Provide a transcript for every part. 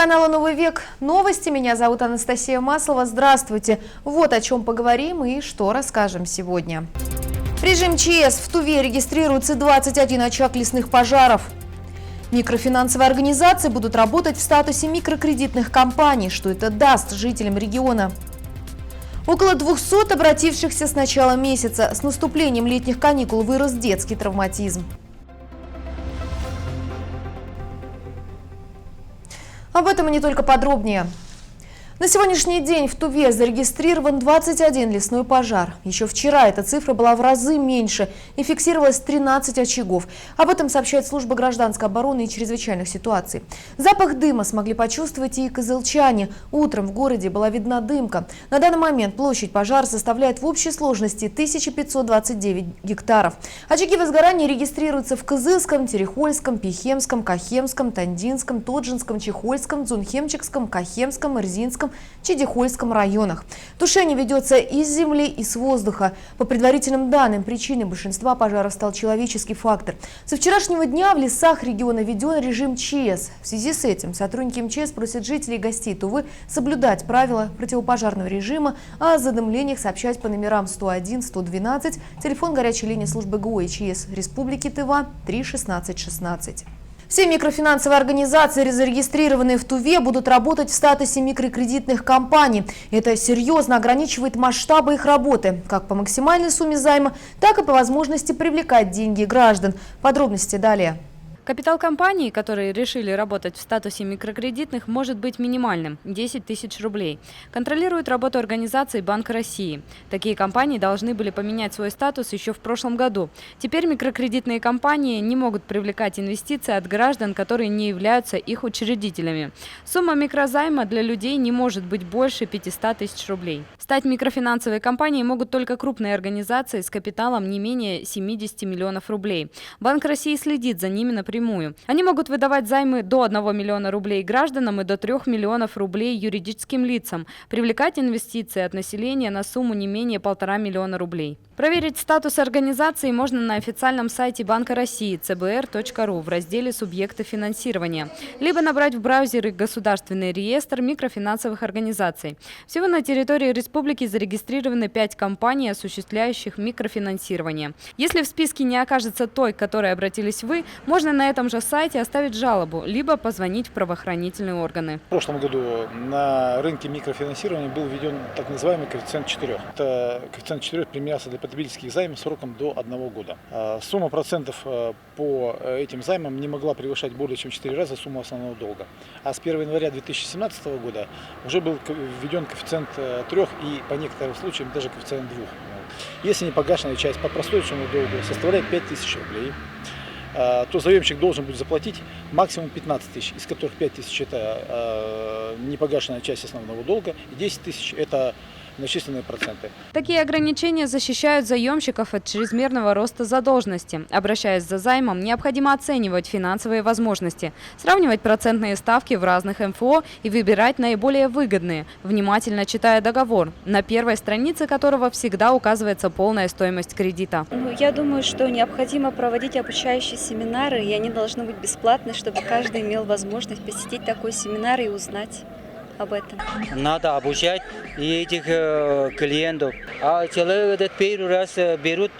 Телеканала «Новый век». Новости. Меня зовут Анастасия Маслова. Здравствуйте. Вот о чем поговорим и что расскажем сегодня. Режим ЧС. В Туве регистрируется 21 очаг лесных пожаров. Микрофинансовые организации будут работать в статусе микрокредитных компаний. Что это даст жителям региона? Около 200 обратившихся с начала месяца. С наступлением летних каникул вырос детский травматизм. Об этом и не только подробнее. На сегодняшний день в Туве зарегистрирован 21 лесной пожар. Еще вчера эта цифра была в разы меньше и фиксировалось 13 очагов. Об этом сообщает служба гражданской обороны и чрезвычайных ситуаций. Запах дыма смогли почувствовать и кызылчане. Утром в городе была видна дымка. На данный момент площадь пожара составляет в общей сложности 1529 гектаров. Очаги возгорания регистрируются в Кызылском, Терехольском, Пихемском, Кахемском, Тандинском, Тоджинском, Чехольском, Дзунхемчикском, Кахемском, Ирзинском, Чедихольском районах. Тушение ведется из земли и с воздуха. По предварительным данным, причиной большинства пожаров стал человеческий фактор. Со вчерашнего дня в лесах региона введен режим ЧС. В связи с этим сотрудники МЧС просят жителей и гостей Тувы соблюдать правила противопожарного режима, а о задымлениях сообщать по номерам 101, 112, телефон горячей линии службы ГО и ЧС Республики Тыва 3 16 16. Все микрофинансовые организации, зарегистрированные в Туве, будут работать в статусе микрокредитных компаний. Это серьезно ограничивает масштабы их работы, как по максимальной сумме займа, так и по возможности привлекать деньги граждан. Подробности далее. Капитал компаний, которые решили работать в статусе микрокредитных, может быть минимальным – 10 тысяч рублей. Контролирует работу организации Банк России. Такие компании должны были поменять свой статус еще в прошлом году. Теперь микрокредитные компании не могут привлекать инвестиции от граждан, которые не являются их учредителями. Сумма микрозайма для людей не может быть больше 500 тысяч рублей. Стать микрофинансовой компанией могут только крупные организации с капиталом не менее 70 миллионов рублей. Банк России следит за ними напрямую. Они могут выдавать займы до 1 миллиона рублей гражданам и до 3 миллионов рублей юридическим лицам, привлекать инвестиции от населения на сумму не менее 1,5 миллиона рублей. Проверить статус организации можно на официальном сайте Банка России cbr.ru в разделе «Субъекты финансирования», либо набрать в браузере «Государственный реестр микрофинансовых организаций». Всего на территории республики зарегистрированы 5 компаний, осуществляющих микрофинансирование. Если в списке не окажется той, к которой обратились вы, можно на этом же сайте оставить жалобу, либо позвонить в правоохранительные органы. В прошлом году на рынке микрофинансирования был введен так называемый коэффициент 4. Это коэффициент 4 применялся для потребительских займов сроком до 1 года. Сумма процентов по этим займам не могла превышать более чем 4 раза сумму основного долга. А с 1 января 2017 года уже был введен коэффициент 3 и по некоторым случаям даже коэффициент 2. Если непогашенная часть по простой сумме долга составляет 5000 рублей, то заемщик должен будет заплатить максимум 15 тысяч, из которых 5 тысяч – это непогашенная часть основного долга, и 10 тысяч – это начисленные проценты. Такие ограничения защищают заемщиков от чрезмерного роста задолженности. Обращаясь за займом, необходимо оценивать финансовые возможности, сравнивать процентные ставки в разных МФО и выбирать наиболее выгодные, внимательно читая договор, на первой странице которого всегда указывается полная стоимость кредита. Я думаю, что необходимо проводить обучающие семинары, и они должны быть бесплатны, чтобы каждый имел возможность посетить такой семинар и узнать об этом. Надо обучать этих клиентов. А человек этот первый раз берут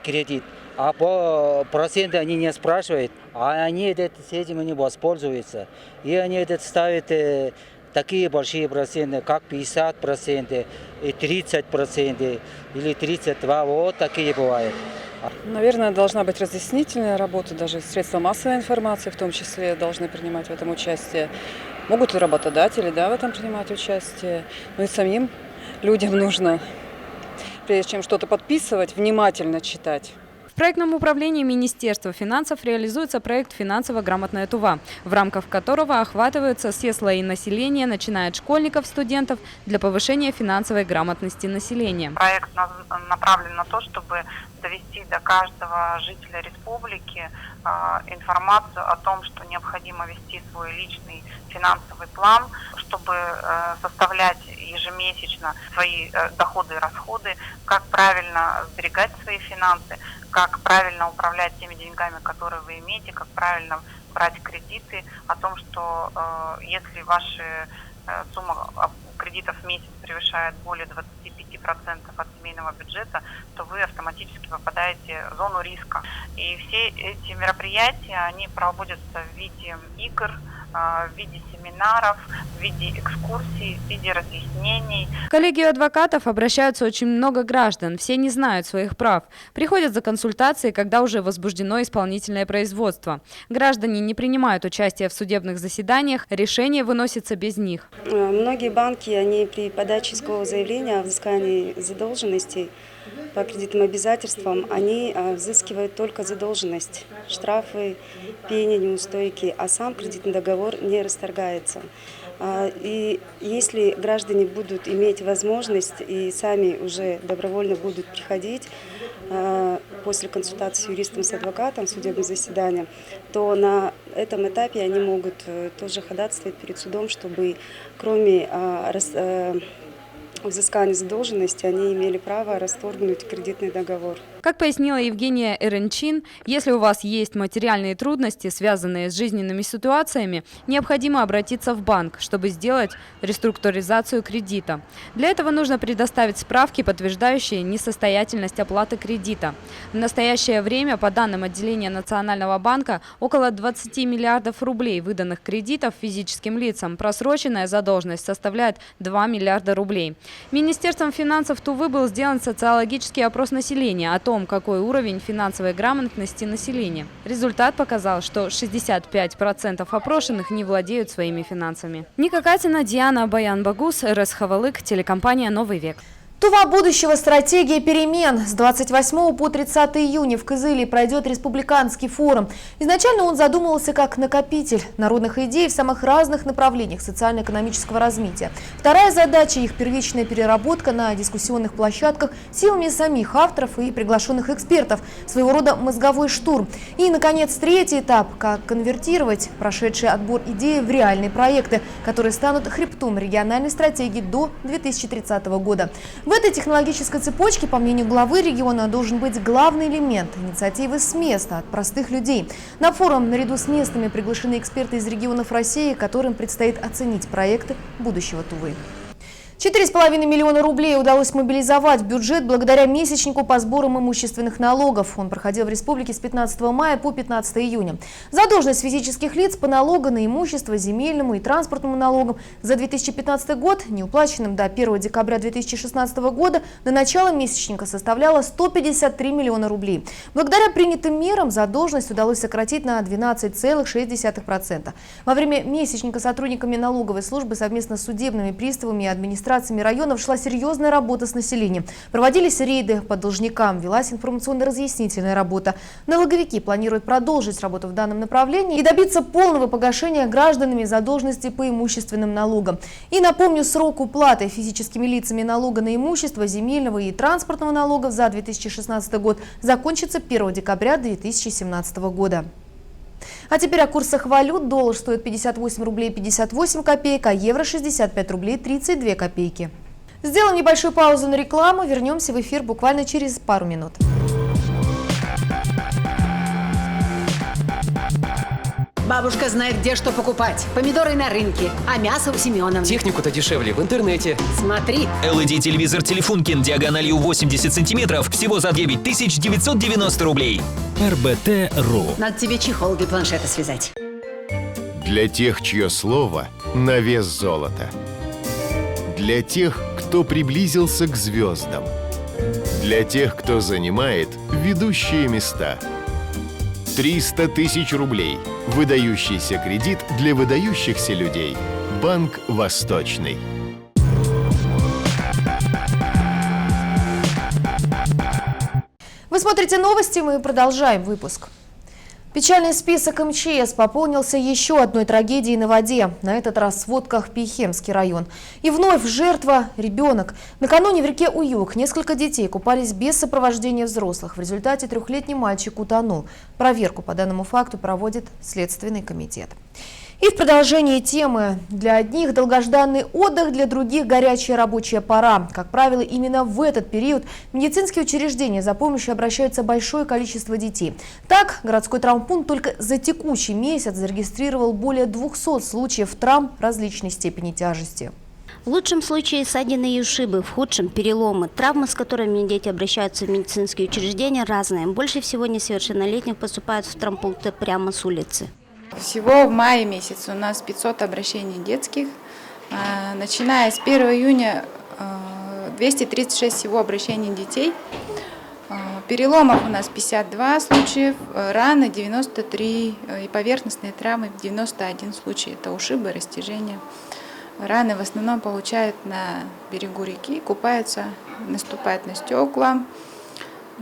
кредит, а по проценту они не спрашивают, а они с этим не воспользуются. И они ставят такие большие проценты, как 50%, и 30%, или 32%, вот такие бывают. Наверное, должна быть разъяснительная работа, даже средства массовой информации в том числе должны принимать в этом участие. Могут и работодатели, в этом принимать участие. Но и самим людям нужно, прежде чем что-то подписывать, внимательно читать. В проектном управлении Министерства финансов реализуется проект «Финансово-грамотная Тува», в рамках которого охватываются все слои населения, начиная от школьников, студентов, для повышения финансовой грамотности населения. Проект направлен на то, чтобы довести до каждого жителя республики информацию о том, что необходимо вести свой личный финансовый план, чтобы составлять ежемесячно свои доходы и расходы, как правильно сберегать свои финансы, как правильно управлять теми деньгами, которые вы имеете, как правильно брать кредиты, о том, что если ваши сумма кредитов в месяц превышает более 25% от семейного бюджета, то вы автоматически попадаете в зону риска. И все эти мероприятия, они проводятся в виде игр, в виде семинаров, в виде экскурсий, в виде разъяснений. В коллегию адвокатов обращаются очень много граждан. Все не знают своих прав. Приходят за консультацией, когда уже возбуждено исполнительное производство. Граждане не принимают участие в судебных заседаниях, решение выносится без них. Многие банки, они при подаче искового заявления о взыскании задолженностей по кредитным обязательствам, они взыскивают только задолженность, штрафы, пени, неустойки, а сам кредитный договор не расторгается. И если граждане будут иметь возможность и сами уже добровольно будут приходить после консультации с юристом, с адвокатом в судебное заседание, то на этом этапе они могут тоже ходатайствовать перед судом, чтобы кроме взыскания задолженности они имели право расторгнуть кредитный договор. Как пояснила Евгения Эренчин, если у вас есть материальные трудности, связанные с жизненными ситуациями, необходимо обратиться в банк, чтобы сделать реструктуризацию кредита. Для этого нужно предоставить справки, подтверждающие несостоятельность оплаты кредита. В настоящее время, по данным отделения Национального банка, около 20 миллиардов рублей выданных кредитов физическим лицам. Просроченная задолженность составляет 2 миллиарда рублей. Министерством финансов Тувы был сделан социологический опрос населения о том, какой уровень финансовой грамотности населения. Результат показал, что 65% опрошенных не владеют своими финансами. Ника Катина, Диана Баян-Багус, РС Хавалык, телекомпания «Новый век». Тува будущего. Стратегия перемен. С 28 по 30 июня в Кызыле пройдет республиканский форум. Изначально он задумывался как накопитель народных идей в самых разных направлениях социально-экономического развития. Вторая задача – их первичная переработка на дискуссионных площадках силами самих авторов и приглашенных экспертов. Своего рода мозговой штурм. И, наконец, третий этап – как конвертировать прошедший отбор идей в реальные проекты, которые станут хребтом региональной стратегии до 2030 года. В этой технологической цепочке, по мнению главы региона, должен быть главный элемент – инициативы с места, от простых людей. На форум наряду с местными приглашены эксперты из регионов России, которым предстоит оценить проекты будущего Тувы. 4,5 миллиона рублей удалось мобилизовать в бюджет благодаря месячнику по сборам имущественных налогов. Он проходил в республике с 15 мая по 15 июня. Задолженность физических лиц по налогу на имущество, земельному и транспортному налогам за 2015 год, неуплаченным до 1 декабря 2016 года, на начало месячника составляла 153 миллиона рублей. Благодаря принятым мерам задолженность удалось сократить на 12,6%. Во время месячника сотрудниками налоговой службы совместно с судебными приставами и администрациями районов шла серьезная работа с населением. Проводились рейды по должникам, велась информационно-разъяснительная работа. Налоговики планируют продолжить работу в данном направлении и добиться полного погашения гражданами задолженности по имущественным налогам. И напомню, срок уплаты физическими лицами налога на имущество, земельного и транспортного налогов за 2016 год закончится 1 декабря 2017 года. А теперь о курсах валют. Доллар стоит 58 рублей 58 копеек, а евро 65 рублей 32 копейки. Сделаем небольшую паузу на рекламу. Вернемся в эфир буквально через пару минут. Бабушка знает, где что покупать. Помидоры на рынке, а мясо у Семеновны. Технику-то дешевле в интернете. Смотри. LED-телевизор Телефункин диагональю 80 сантиметров всего за 9990 рублей. РБТ.ру. Надо тебе чехол для планшета связать. Для тех, чье слово на вес золота. Для тех, кто приблизился к звездам. Для тех, кто занимает ведущие места. 300 тысяч рублей. Выдающийся кредит для выдающихся людей. Банк Восточный. Вы смотрите новости, мы продолжаем выпуск. Печальный список МЧС пополнился еще одной трагедией на воде. На этот раз в Водках, Пихемский район. И вновь жертва – ребенок. Накануне в реке Уюк несколько детей купались без сопровождения взрослых. В результате 3-летний мальчик утонул. Проверку по данному факту проводит Следственный комитет. И в продолжении темы. Для одних долгожданный отдых, для других горячая рабочая пора. Как правило, именно в этот период в медицинские учреждения за помощью обращаются большое количество детей. Так, городской травмпункт только за текущий месяц зарегистрировал более 200 случаев травм различной степени тяжести. В лучшем случае ссадины и ушибы, в худшем – переломы. Травмы, с которыми дети обращаются в медицинские учреждения, разные. Больше всего несовершеннолетних поступают в травмпункты прямо с улицы. Всего в мае месяце у нас 500 обращений детских. Начиная с 1 июня 236 всего обращений детей. Переломов у нас 52 случаев, раны 93 и поверхностные травмы 91 случай. Это ушибы, растяжения. Раны в основном получают на берегу реки, купаются, наступают на стекла.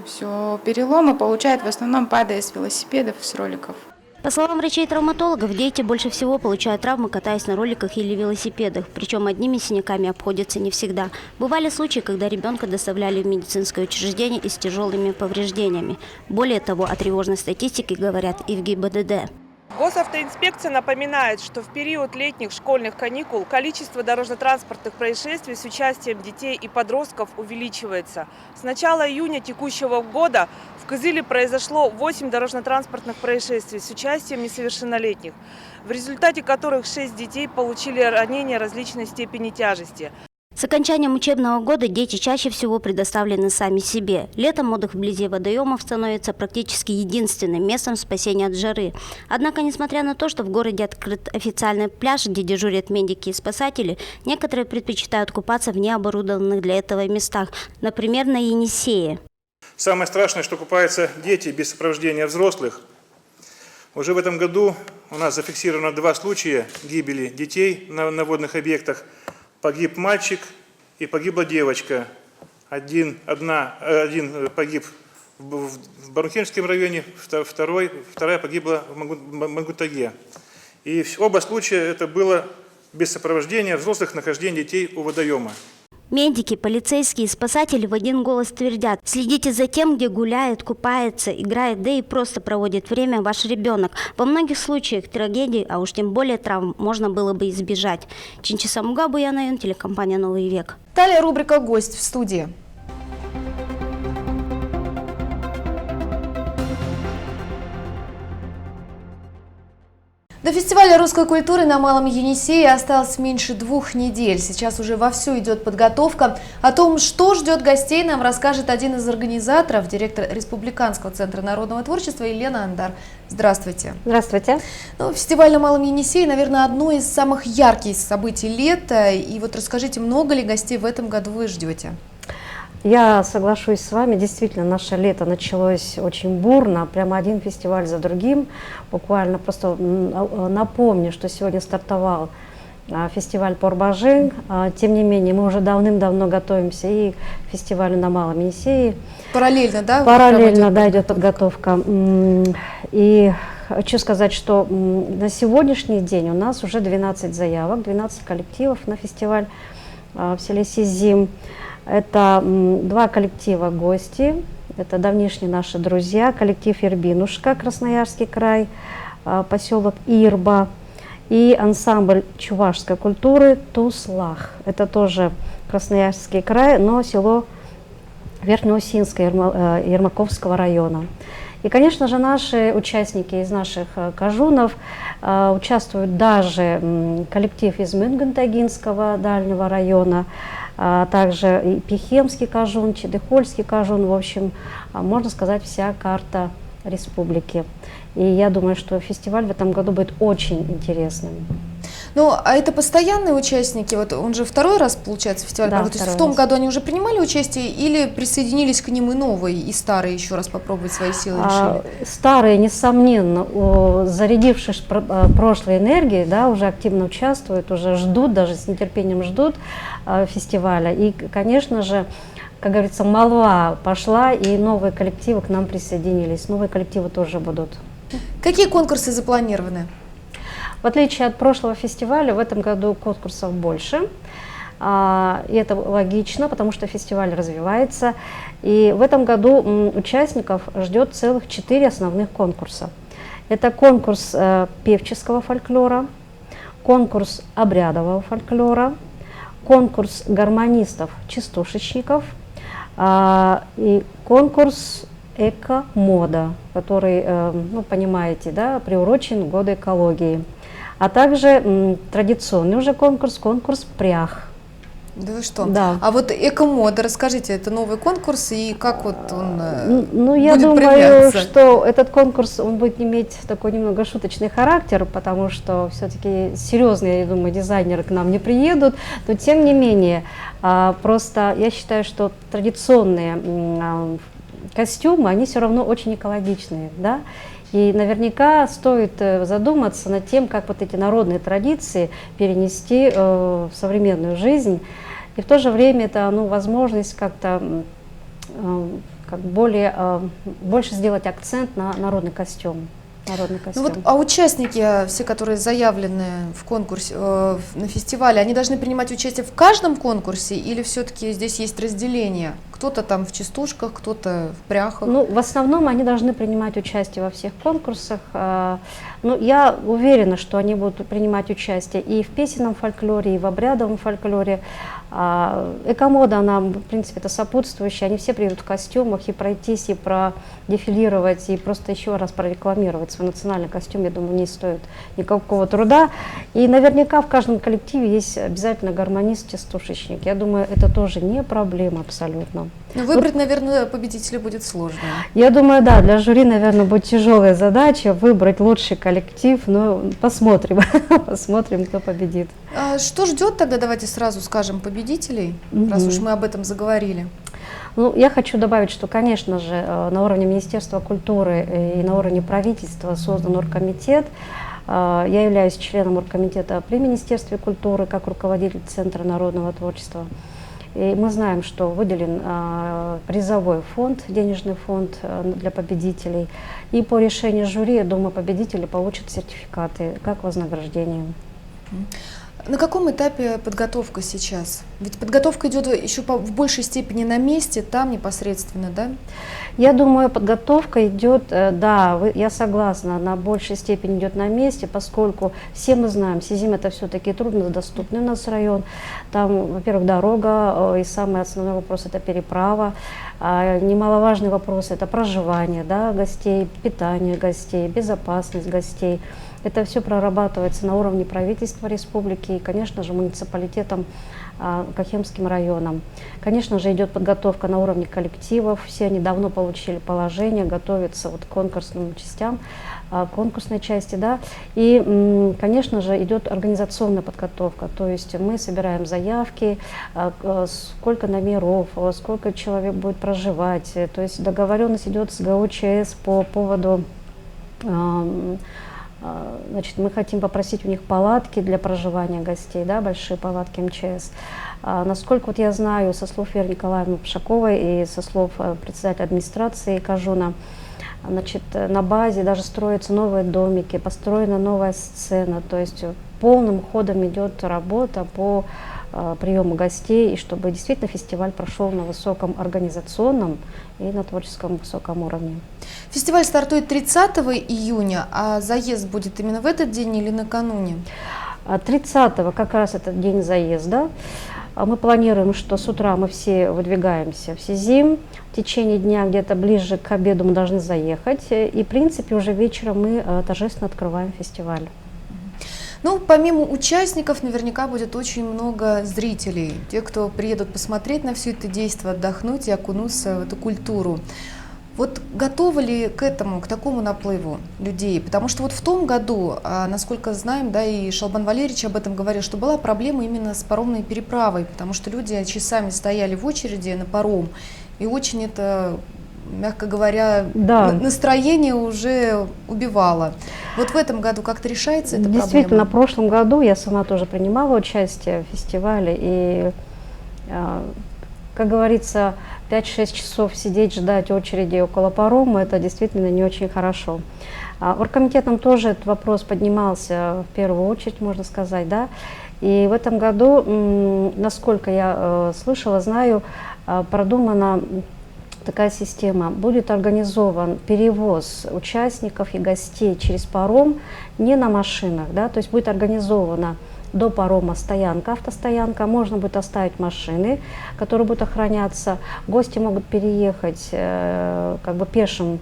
Все. Переломы получают в основном, падая с велосипедов и с роликов. По словам врачей-травматологов, дети больше всего получают травмы, катаясь на роликах или велосипедах. Причем одними синяками обходятся не всегда. Бывали случаи, когда ребенка доставляли в медицинское учреждение и с тяжелыми повреждениями. Более того, о тревожной статистике говорят и в ГИБДД. Госавтоинспекция напоминает, что в период летних школьных каникул количество дорожно-транспортных происшествий с участием детей и подростков увеличивается. С начала июня текущего года в Кызыле произошло 8 дорожно-транспортных происшествий с участием несовершеннолетних, в результате которых 6 детей получили ранения различной степени тяжести. С окончанием учебного года дети чаще всего предоставлены сами себе. Летом отдых вблизи водоемов становится практически единственным местом спасения от жары. Однако, несмотря на то, что в городе открыт официальный пляж, где дежурят медики и спасатели, некоторые предпочитают купаться в необорудованных для этого местах, например, на Енисее. Самое страшное, что купаются дети без сопровождения взрослых. Уже в этом году у нас зафиксировано 2 случая гибели детей на водных объектах. Погиб мальчик и погибла девочка. Один погиб в Барухинском районе, вторая погибла в Мангутаге. И оба случая это было без сопровождения взрослых, нахождение детей у водоема. Медики, полицейские и спасатели в один голос твердят: следите за тем, где гуляет, купается, играет, да и просто проводит время ваш ребенок. Во многих случаях трагедий, а уж тем более травм, можно было бы избежать. Чинчиса Муга, Буяна, телекомпания «Новый век». Далее рубрика «Гость в студии». До фестиваля русской культуры на Малом Енисее осталось меньше 2 недель. Сейчас уже вовсю идет подготовка. О том, что ждет гостей, нам расскажет один из организаторов, директор Республиканского центра народного творчества Елена Андар. Здравствуйте. Здравствуйте. Фестиваль на Малом Енисее, наверное, одно из самых ярких событий лета. И вот расскажите, много ли гостей в этом году вы ждете? Я соглашусь с вами, действительно, наше лето началось очень бурно, прямо один фестиваль за другим. Буквально просто напомню, что сегодня стартовал фестиваль Порбажин. Тем не менее, мы уже давным-давно готовимся и к фестивалю на Малом Енисее. Параллельно, да? Параллельно, да, идет подготовка. И хочу сказать, что на сегодняшний день у нас уже 12 заявок, 12 коллективов на фестиваль в селе Сизим. Это 2 коллектива гости, это давнишние наши друзья, коллектив Ирбинушка, Красноярский край, поселок Ирба, и ансамбль чувашской культуры Туслах. Это тоже Красноярский край, но село Верхнеусинское Ермаковского района. И, конечно же, наши участники из наших кажунов участвуют даже коллектив из Мюнгентагинского дальнего района, а также и Пихемский кажун, Чедыхольский кажун, в общем, можно сказать, вся карта республики. И я думаю, что фестиваль в этом году будет очень интересным. Ну, а это постоянные участники? Вот он же второй раз, получается, фестиваль проходит. То есть в том году они уже принимали участие или присоединились к ним и новые, и старые еще раз попробовать свои силы решили? Старые, несомненно, зарядившись прошлой энергией, да, уже активно участвуют, уже ждут, даже с нетерпением ждут фестиваля. И, конечно же, как говорится, молва пошла, и новые коллективы к нам присоединились. Новые коллективы тоже будут. Какие конкурсы запланированы? В отличие от прошлого фестиваля, в этом году конкурсов больше. И это логично, потому что фестиваль развивается. И в этом году участников ждет целых 4 основных конкурса. Это конкурс певческого фольклора, конкурс обрядового фольклора, конкурс гармонистов-частушечников и конкурс эко-мода, который, ну, понимаете, да, приурочен к году экологии. А также традиционный уже конкурс прях. Да вы что? Да. А вот эко-мода, расскажите, это новый конкурс, и как вот он Ну, я будет думаю, проявляться? что этот конкурс, он будет иметь такой немного шуточный характер, потому что все-таки серьезные, я думаю, дизайнеры к нам не приедут, но тем не менее, просто я считаю, что традиционные костюмы, они все равно очень экологичные, да, и наверняка стоит задуматься над тем, как вот эти народные традиции перенести в современную жизнь, и в то же время это, ну, возможность как-то больше сделать акцент на народный костюм. Ну вот, а участники, все, которые заявлены в конкурсе, на фестивале, они должны принимать участие в каждом конкурсе или все-таки здесь есть разделение? Кто-то там в частушках, кто-то в пряхах? Ну, в основном они должны принимать участие во всех конкурсах. Ну, я уверена, что они будут принимать участие и в песенном фольклоре, и в обрядовом фольклоре. Эко-мода, она, в принципе, это сопутствующая. Они все приедут в костюмах и пройтись, и продефилировать, и просто еще раз прорекламировать свой национальный костюм, я думаю, не стоит никакого труда. И наверняка в каждом коллективе есть обязательно гармонист-частушечник. Я думаю, это тоже не проблема абсолютно. Ну, выбрать, наверное, победителя будет сложно. Я думаю, да, для жюри, наверное, будет тяжелая задача выбрать лучший коллектив, но посмотрим, посмотрим, кто победит. Что ждет тогда, давайте сразу скажем, победителей, раз уж мы об этом заговорили? Ну, я хочу добавить, что, конечно же, на уровне Министерства культуры и на уровне правительства создан оргкомитет. Я являюсь членом оргкомитета при Министерстве культуры как руководитель Центра народного творчества. И мы знаем, что выделен призовой фонд, денежный фонд для победителей. И по решению жюри, я думаю, победители получат сертификаты как вознаграждение. На каком этапе подготовка сейчас? Ведь подготовка идет еще в большей степени на месте, там непосредственно, да? Я думаю, подготовка идет, да, я согласна, на большей степени идет на месте, поскольку все мы знаем, Сизим это все-таки труднодоступный у нас район. Там, во-первых, дорога, и самый основной вопрос это переправа. Немаловажный вопрос это проживание, да, гостей, питание гостей, безопасность гостей. Это все прорабатывается на уровне правительства республики и, конечно же, муниципалитетом, Кахемским районом. Конечно же, идет подготовка на уровне коллективов. Все они давно получили положение, готовятся вот к конкурсным частям, конкурсной части, да. И, конечно же, идет организационная подготовка. То есть мы собираем заявки, сколько номеров, сколько человек будет проживать. То есть договоренность идет с ГОЧС по поводу. Значит, мы хотим попросить у них палатки для проживания гостей, да, большие палатки МЧС. Насколько вот я знаю со слов Веры Николаевны Пшаковой и со слов председателя администрации Кажуна, значит, на базе даже строятся новые домики, построена новая сцена, то есть полным ходом идет работа по приему гостей, и чтобы действительно фестиваль прошел на высоком организационном и на творческом высоком уровне. Фестиваль стартует 30 июня, а заезд будет именно в этот день или накануне? 30-го как раз этот день заезда. Мы планируем, что с утра мы все выдвигаемся в Сизим. В течение дня где-то ближе к обеду мы должны заехать. И, в принципе, уже вечером мы торжественно открываем фестиваль. Ну, помимо участников, наверняка будет очень много зрителей. Те, кто приедут посмотреть на все это действие, отдохнуть и окунуться в эту культуру. Вот готовы ли к этому, к такому наплыву людей? Потому что вот в том году, насколько знаем, да, и Шалбан Валерьевич об этом говорил, что была проблема именно с паромной переправой, потому что люди часами стояли в очереди на паром, и очень это, мягко говоря, да, настроение уже убивало. Вот в этом году как-то решается эта проблема? Действительно, в прошлом году я сама тоже принимала участие в фестивале, и, как говорится, 5-6 часов сидеть, ждать очереди около парома, это действительно не очень хорошо. Оргкомитетом тоже этот вопрос поднимался в первую очередь, можно сказать, да. И в этом году, насколько я слышала, знаю, продумано такая система. Будет организован перевоз участников и гостей через паром не на машинах, да, то есть будет организована до парома стоянка, автостоянка, можно будет оставить машины, которые будут охраняться, гости могут переехать как бы пешим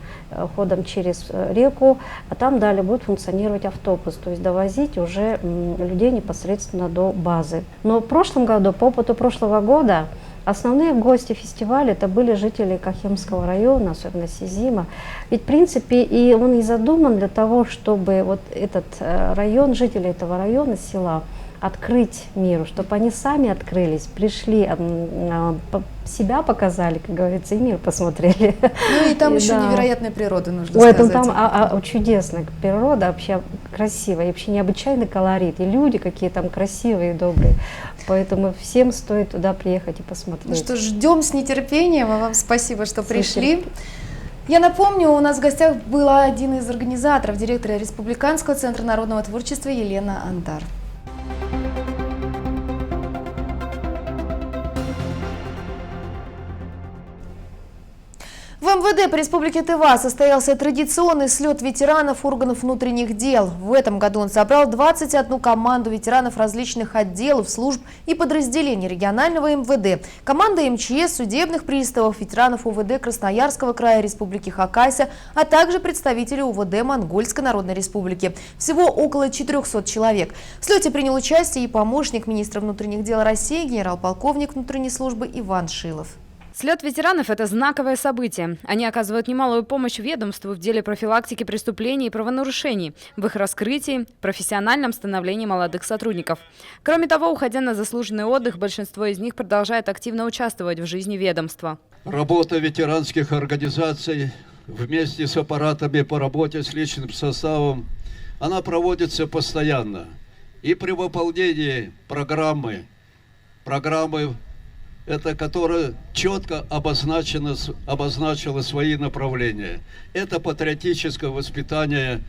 ходом через реку, а там далее будет функционировать автобус, то есть довозить уже людей непосредственно до базы. Но в прошлом году, по опыту прошлого года, основные гости фестиваля это были жители Кахемского района, особенно Сизима. Ведь в принципе и он и задуман для того, чтобы вот этот район, жители этого района, села, открыть миру, чтобы они сами открылись, пришли, себя показали, как говорится, и мир посмотрели. Ну и там еще да. невероятная природа, нужно сказать. Там чудесная природа, вообще красивая, и вообще необычайный колорит, и люди какие там красивые и добрые. Поэтому всем стоит туда приехать и посмотреть. Ну что, ждем с нетерпением, а вам спасибо, что пришли. Я напомню, у нас в гостях была один из организаторов, директора Республиканского центра народного творчества Елена Андар. В МВД по республике Тыва состоялся традиционный слет ветеранов органов внутренних дел. В этом году он собрал 21 команду ветеранов различных отделов, служб и подразделений регионального МВД, команда МЧС, судебных приставов, ветеранов УВД Красноярского края, Республики Хакасия, а также представителей УВД Монгольской Народной Республики. Всего около 400 человек. В слете принял участие и помощник министра внутренних дел России, генерал-полковник внутренней службы Иван Шилов. Слет ветеранов – это знаковое событие. Они оказывают немалую помощь ведомству в деле профилактики преступлений и правонарушений, в их раскрытии, профессиональном становлении молодых сотрудников. Кроме того, уходя на заслуженный отдых, большинство из них продолжает активно участвовать в жизни ведомства. Работа ветеранских организаций вместе с аппаратами по работе с личным составом, она проводится постоянно. И при выполнении программы это которая четко обозначила свои направления. Это патриотическое воспитание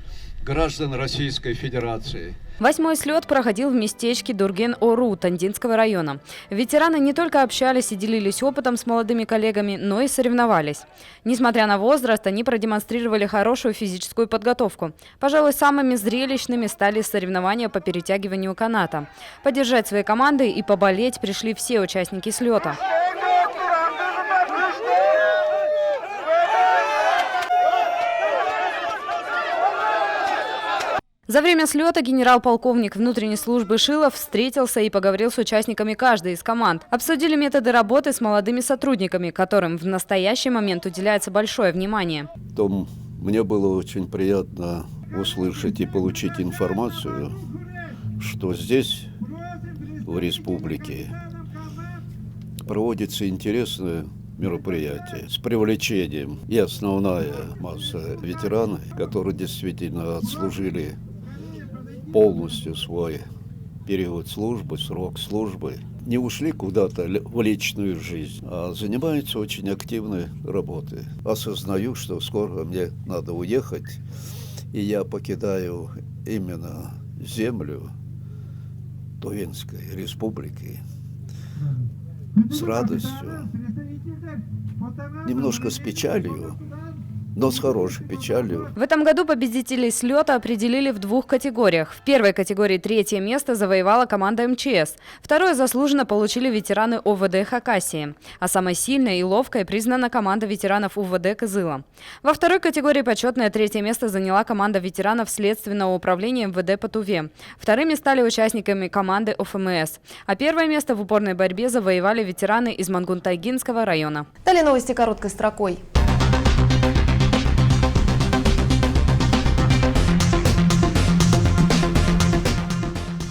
граждан Российской Федерации. 8-й слет проходил в местечке Дурген-Ору Тандинского района. Ветераны не только общались и делились опытом с молодыми коллегами, но и соревновались. Несмотря на возраст, они продемонстрировали хорошую физическую подготовку. Пожалуй, самыми зрелищными стали соревнования по перетягиванию каната. Поддержать свои команды и поболеть пришли все участники слета. За время слета генерал-полковник внутренней службы Шилов встретился и поговорил с участниками каждой из команд. Обсудили методы работы с молодыми сотрудниками, которым в настоящий момент уделяется большое внимание. Мне было очень приятно услышать и получить информацию, что здесь, в республике, проводится интересное мероприятие с привлечением и основная масса ветеранов, которые действительно отслужили полностью свой период службы, срок службы, не ушли куда-то в личную жизнь, а занимаются очень активной работой. Осознаю, что скоро мне надо уехать, и я покидаю именно землю Тувинской республики с радостью, немножко с печалью, но с хорошей печалью. В этом году победителей слета определили в 2 категориях. В первой категории 3-е место завоевала команда МЧС. Второе заслуженно получили ветераны ОВД Хакасии. А самой сильной и ловкой признана команда ветеранов УВД Кызыла. Во второй категории почетное 3-е место заняла команда ветеранов Следственного управления МВД по Туве. Вторыми стали участниками команды ОФМС. А первое место в упорной борьбе завоевали ветераны из Мангун-Тайгинского района. Далее новости короткой строкой.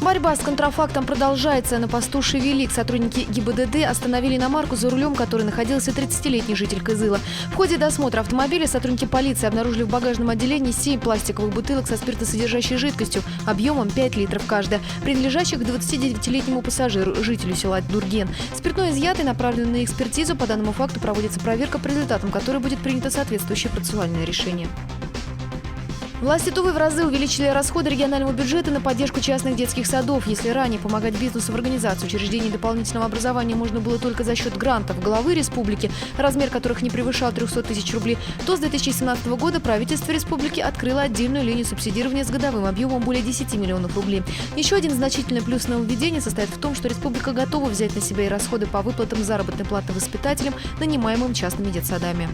Борьба с контрафактом продолжается. На посту Шевелик сотрудники ГИБДД остановили иномарку, за рулем которой находился 30-летний житель Кызыла. В ходе досмотра автомобиля сотрудники полиции обнаружили в багажном отделении 7 пластиковых бутылок со спиртосодержащей жидкостью объемом 5 литров каждая, принадлежащих к 29-летнему пассажиру, жителю села Дурген. Спиртное изъято и направлено на экспертизу. По данному факту проводится проверка, по результатам которой будет принято соответствующее процессуальное решение. Власти Тувы в разы увеличили расходы регионального бюджета на поддержку частных детских садов. Если ранее помогать бизнесу в организации учреждений дополнительного образования можно было только за счет грантов главы республики, размер которых не превышал 300 тысяч рублей, то с 2017 года правительство республики открыло отдельную линию субсидирования с годовым объемом более 10 миллионов рублей. Еще один значительный плюс нововведения состоит в том, что республика готова взять на себя и расходы по выплатам заработной платы воспитателям, нанимаемым частными детсадами.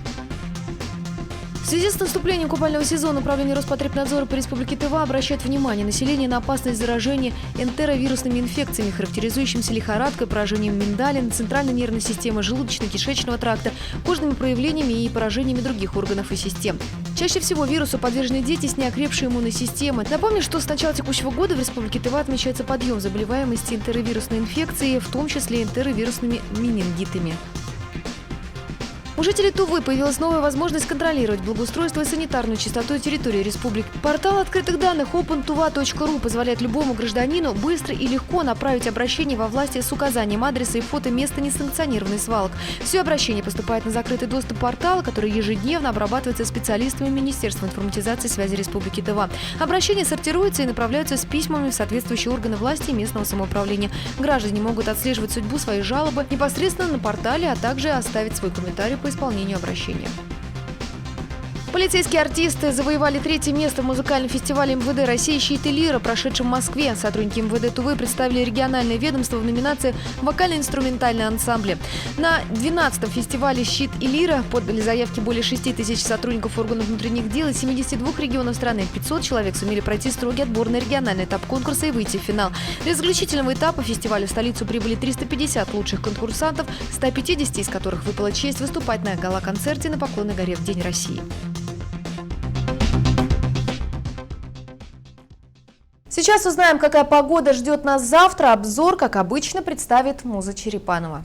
В связи с наступлением купального сезона Управление Роспотребнадзора по Республике Тыва обращает внимание населения на опасность заражения энтеровирусными инфекциями, характеризующимися лихорадкой, поражением миндалин, центральной нервной системы, желудочно-кишечного тракта, кожными проявлениями и поражениями других органов и систем. Чаще всего вирусу подвержены дети с неокрепшей иммунной системой. Напомню, что с начала текущего года в Республике Тыва отмечается подъем заболеваемости энтеровирусной инфекцией, в том числе энтеровирусными менингитами. У жителей Тувы появилась новая возможность контролировать благоустройство и санитарную чистоту территории республики. Портал открытых данных opentuva.ru позволяет любому гражданину быстро и легко направить обращение во власти с указанием адреса и фото места несанкционированных свалок. Все обращение поступает на закрытый доступ портала, который ежедневно обрабатывается специалистами Министерства информатизации и связи Республики Тыва. Обращения сортируются и направляются с письмами в соответствующие органы власти и местного самоуправления. Граждане могут отслеживать судьбу своей жалобы непосредственно на портале, а также оставить свой комментарий по исполнению обращения. Полицейские артисты завоевали 3-е место в музыкальном фестивале МВД России «Щит и лира», прошедшем в Москве. Сотрудники МВД Тувы представили региональное ведомство в номинации «Вокально-инструментальные ансамбли». На 12-м фестивале «Щит и лира» подали заявки более 6 тысяч сотрудников органов внутренних дел из 72 регионов страны. 500 человек сумели пройти строгий отбор на региональный этап конкурса и выйти в финал. Для заключительного этапа фестиваля в столицу прибыли 350 лучших конкурсантов, 150 из которых выпала честь выступать на гала-концерте на Поклонной горе в День России. Сейчас узнаем, какая погода ждет нас завтра. Обзор, как обычно, представит Муза Черепанова.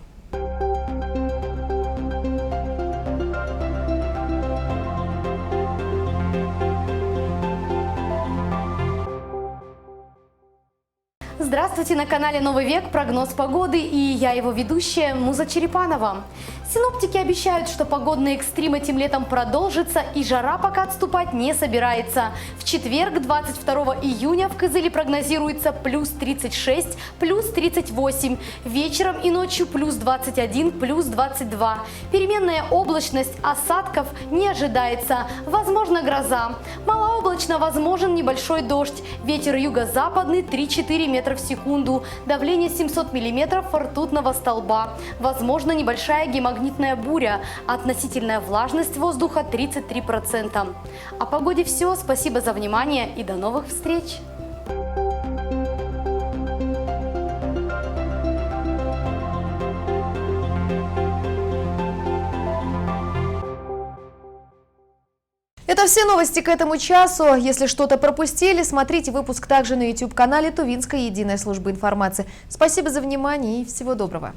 Здравствуйте, на канале Новый век, прогноз погоды, и я его ведущая Муза Черепанова. Синоптики обещают, что погодные экстримы этим летом продолжатся, и жара пока отступать не собирается. В четверг, 22 июня, в Кызыле прогнозируется плюс 36, плюс 38. Вечером и ночью плюс 21, плюс 22. Переменная облачность, осадков не ожидается. Возможно гроза. Малооблачно, возможен небольшой дождь. Ветер юго-западный 3-4 метра в секунду. Давление 700 миллиметров ртутного столба. Возможно небольшая гемогнитная буря. Относительная влажность воздуха 33%. О погоде все. Спасибо за внимание и до новых встреч! Это все новости к этому часу. Если что-то пропустили, смотрите выпуск также на YouTube-канале Тувинской единой службы информации. Спасибо за внимание и всего доброго.